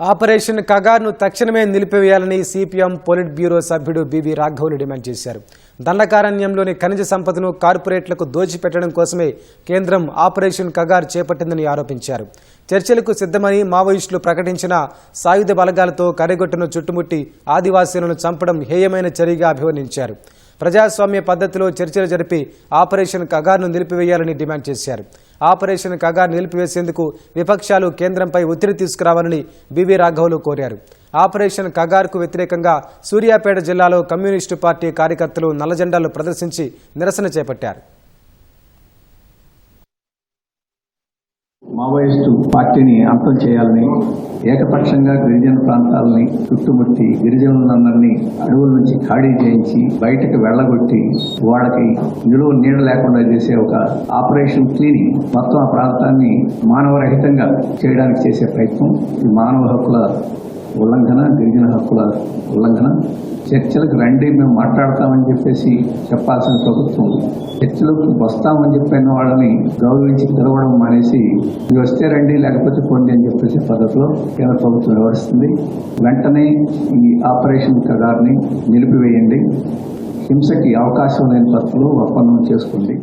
Operation కగార్ను తక్షణమే నిలిపివేయాలని CPM polit bureau సభ్యుడు BV రాఘవులు demand చేశారు. దండకారణ్యంలోని ఖనిజ సంపదను కార్పొరేట్లకు దోచిపెట్టడం కోసమే కేంద్రం ఆపరేషన్ కగార్ చేపట్టిందని ఆరోపించారు. చర్చలకు సిద్ధమని మావోయిస్టులు ప్రకటించిన సాయుధ బలగాలతో కరెగొట్టును చుట్టుముట్టి ఆదివాసీలను చంపడం హేయమైన చర్యగా అభివర్ణించారు. ప్రజాస్వామ్య పద్ధతిలో చర్చలు జరిపి ఆపరేషన్ కగార్ను నిలిపివేయాలని డిమాండ్ చేశారు. ఆపరేషన్ కగార్ నిలిపివేసేందుకు విపక్షాలు కేంద్రంపై ఒత్తిడి తీసుకురావాలని బివి రాఘవులు కోరారు. ఆపరేషన్ కగార్కు వ్యతిరేకంగా సూర్యాపేట జిల్లాలో కమ్యూనిస్టు పార్టీ కార్యకర్తలు నల్లజెండాలు ప్రదర్శించి నిరసన చేపట్టారు. మావోయిస్టు పార్టీని అంతం చేయాలని, ఏకపక్షంగా గిరిజన ప్రాంతాలని చుట్టుముట్టి గిరిజనులందరినీ అడవుల నుంచి ఖాళీ చేయించి బయటకు వెళ్లగొట్టి వాళ్ళకి నిలువ నీడ లేకుండా చేసే ఒక ఆపరేషన్ క్లీనింగ్, మొత్తం ఆ ప్రాంతాన్ని మానవరహితంగా చేయడానికి చేసే ప్రయత్నం. ఈ మానవ హక్కుల ఉల్లంఘన, గిరిజన హక్కుల ఉల్లంఘన. చర్చలకు రండి, మేము మాట్లాడతామని చెప్పేసి చెప్పాల్సిన ప్రభుత్వం చర్చలకు వస్తామని చెప్పిన వాళ్ళని గౌరవించి పిలవడం మానేసి వస్తే రండి లేకపోతే పోండి అని చెప్పేసి పద్ధతిలో కేంద్ర ప్రభుత్వం వ్యవహరిస్తుంది. వెంటనే ఈ ఆపరేషన్ కగార్ని నిలిపివేయండి. హింసకి అవకాశం లేని పద్ధతిలో ఒప్పందం చేసుకోండి.